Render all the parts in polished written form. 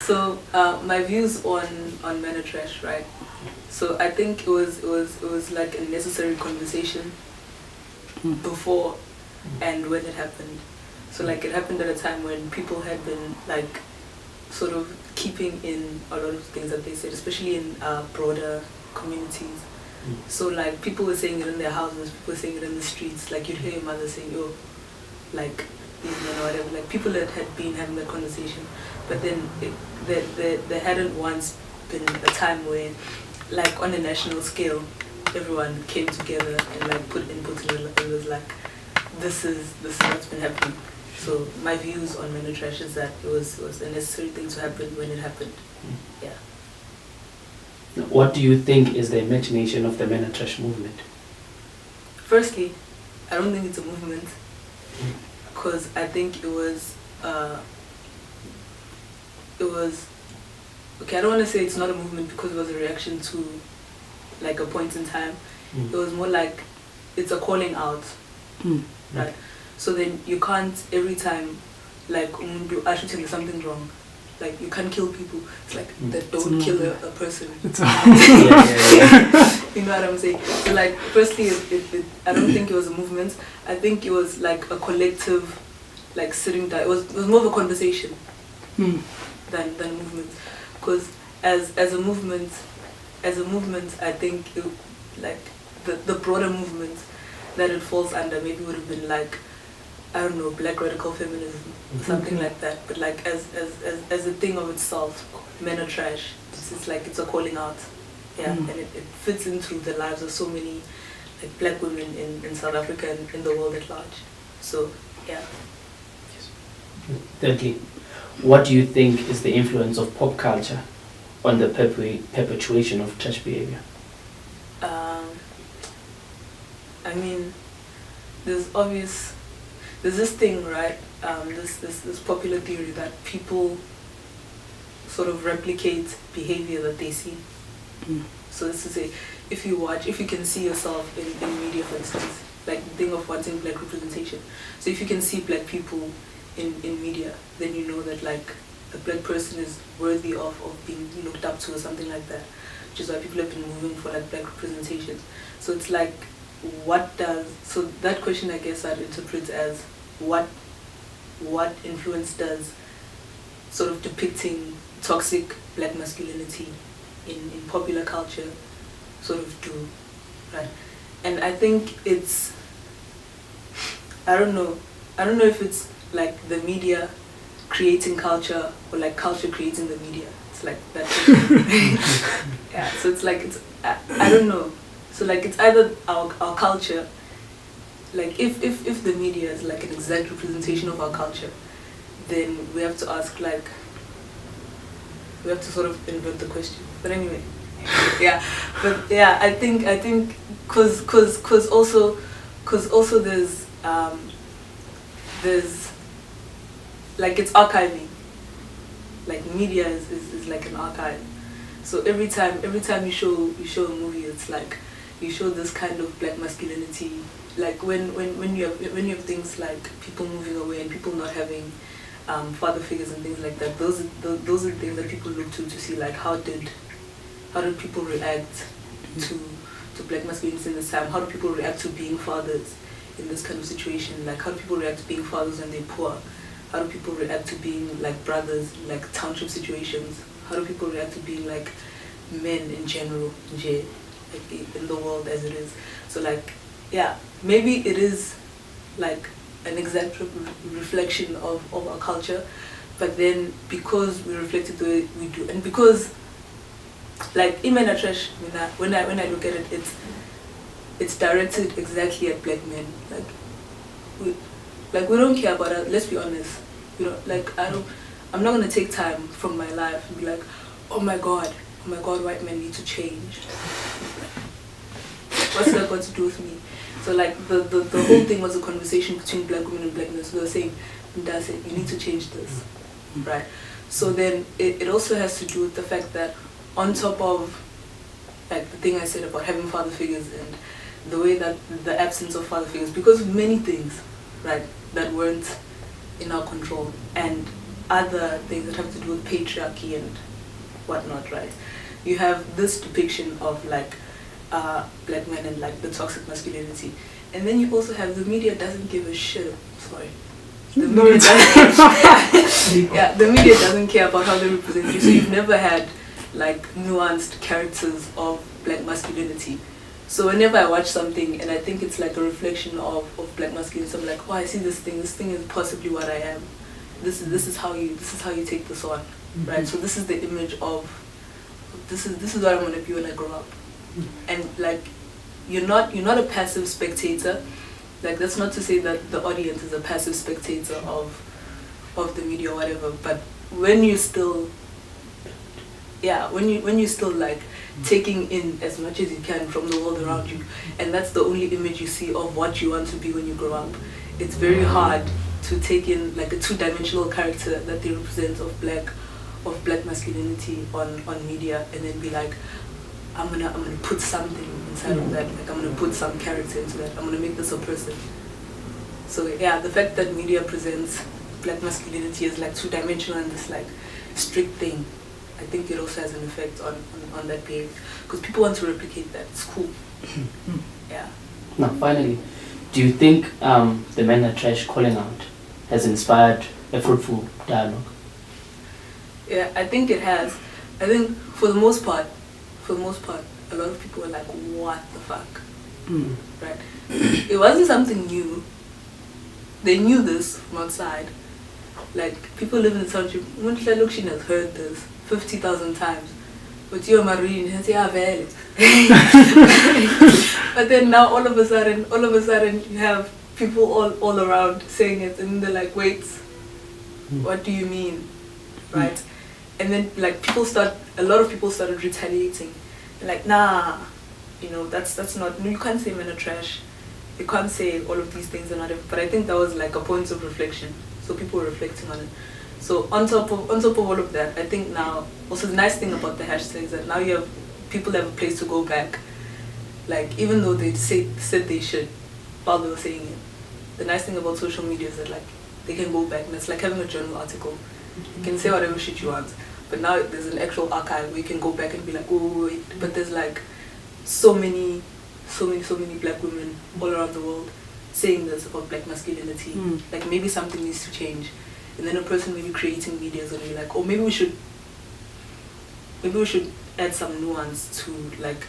So my views on men are trash, right? So I think it was like a necessary conversation before and when it happened. So like it happened at a time when people had been like sort of keeping in a lot of things that they said, especially in broader communities. So like people were saying it in their houses, people were saying it in the streets. Like you'd hear your mother saying, "Oh, like these men or whatever." Like people that had been having that conversation, but then there hadn't once been a time where, like on a national scale, everyone came together and like put input in it. It was like, this is what's been happening. So my views on men are trash is that it was a necessary thing to happen when it happened. Yeah. What do you think is the imagination of the men are trash movement? Firstly, I don't think it's a movement, because I think it was okay, I don't want to say it's not a movement because it was a reaction to like a point in time. It was more like it's a calling out, right? So then you can't every time like I should tell you something wrong. Like you can't kill people. It's like that don't kill a person. You know what I'm saying? So like firstly, I don't think it was a movement. I think it was like a collective, like sitting down. It was more of a conversation than a movement. Because as a movement, I think it, like the broader movement that it falls under maybe would have been like, I don't know, black radical feminism, something like that. But like as a thing of itself, men are trash. It's like it's a calling out, and it fits into the lives of so many like black women in South Africa and in the world at large. So yeah. Thirdly, what do you think is the influence of pop culture on the perpetuation of trash behavior? I mean, there's this thing, right? This popular theory that people sort of replicate behavior that they see. So this is to say, if you can see yourself in media, for instance, like the thing of wanting black representation. So if you can see black people in media, then you know that like a black person is worthy of being looked up to or something like that. Which is why people have been moving for like black representation. So it's like, so that question I guess I'd interpret as what influence does sort of depicting toxic black masculinity in popular culture sort of do, right? And I think it's, I don't know if it's like the media creating culture or like culture creating the media. It's like that. Yeah, so it's like, I don't know. So like it's either our culture, like if the media is like an exact representation of our culture, then we have to ask like, we have to sort of invert the question. But anyway, yeah. But yeah, I think cause also there's like it's archiving. Like media is like an archive. So every time you show a movie, it's like you show this kind of black masculinity. Like when you have things like people moving away and people not having father figures and things like that. Those are things that people look to see like how did people react to black masculinity in this time? How do people react to being fathers in this kind of situation? Like how do people react to being fathers when they're poor? How do people react to being like brothers in like township situations? How do people react to being like men in general, like in the world as it is? So like, yeah, maybe it is like an exact reflection of our culture, but then because we reflect it the way we do, and because like in Men Are Trash, when I look at it, it's directed exactly at black men. Like we don't care about it. Let's be honest. You know, like I'm not gonna take time from my life and be like, oh my god, white men need to change. What's that got to do with me? So like the whole thing was a conversation between black women and black men. So they were saying, that's it, you need to change this, right? So then it also has to do with the fact that on top of like the thing I said about having father figures and the way that the absence of father figures, because of many things, right, that weren't in our control, and other things that have to do with patriarchy and whatnot, right? You have this depiction of like black men and like the toxic masculinity, and then you also have the media doesn't give a shit. Sorry. The media doesn't, yeah, the media doesn't care about how they represent you. So you've never had like nuanced characters of black masculinity. So whenever I watch something and I think it's like a reflection of black masculinity, I'm like, oh, I see this thing. This thing is possibly what I am. This is how you take this on, right? So this is the image of this is what I'm gonna be when I grow up. And like you're not a passive spectator. Like that's not to say that the audience is a passive spectator of the media or whatever, but when you still like taking in as much as you can from the world around you, and that's the only image you see of what you want to be when you grow up, it's very hard to take in like a two-dimensional character that they represent of black masculinity on media, and then be like, I'm gonna put something inside of that, like I'm gonna put some character into that, I'm gonna make this a person. So yeah, the fact that media presents black masculinity as like two-dimensional and this like strict thing, I think it also has an effect on that behavior, because people want to replicate that. It's cool. Yeah. Now finally, do you think the Men Are Trash calling out has inspired a fruitful dialogue? Yeah, I think it has. I think for the most part, a lot of people were like, what the fuck? Right? It wasn't something new. They knew this from outside. Like, people live in the township. She has heard this 50,000 times. But you're marine, and say, but then now all of a sudden you have people all around saying it, and they're like, wait, what do you mean? Right? And then like a lot of people started retaliating. They're like, nah, that's not, no, you can't say men are trash. You can't say all of these things and whatever. But I think that was like a point of reflection. So people were reflecting on it. So on top of all of that, I think now, also the nice thing about the hashtag is that now people have a place to go back. Like, even though they said they should while they were saying it, the nice thing about social media is that like they can go back, and it's like having a journal article. You can say whatever shit you want, but now there's an actual archive where you can go back and be like, oh wait, but there's like so many black women all around the world saying this about black masculinity. Like maybe something needs to change, and then a person maybe creating videos and be like, oh, maybe we should add some nuance to like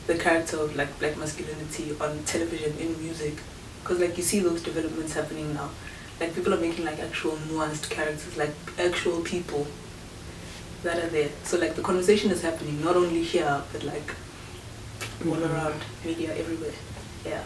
the character of like black masculinity on television, in music, because like you see those developments happening now. Like people are making like actual nuanced characters, like actual people that are there. So like the conversation is happening not only here but like all around media everywhere. Yeah.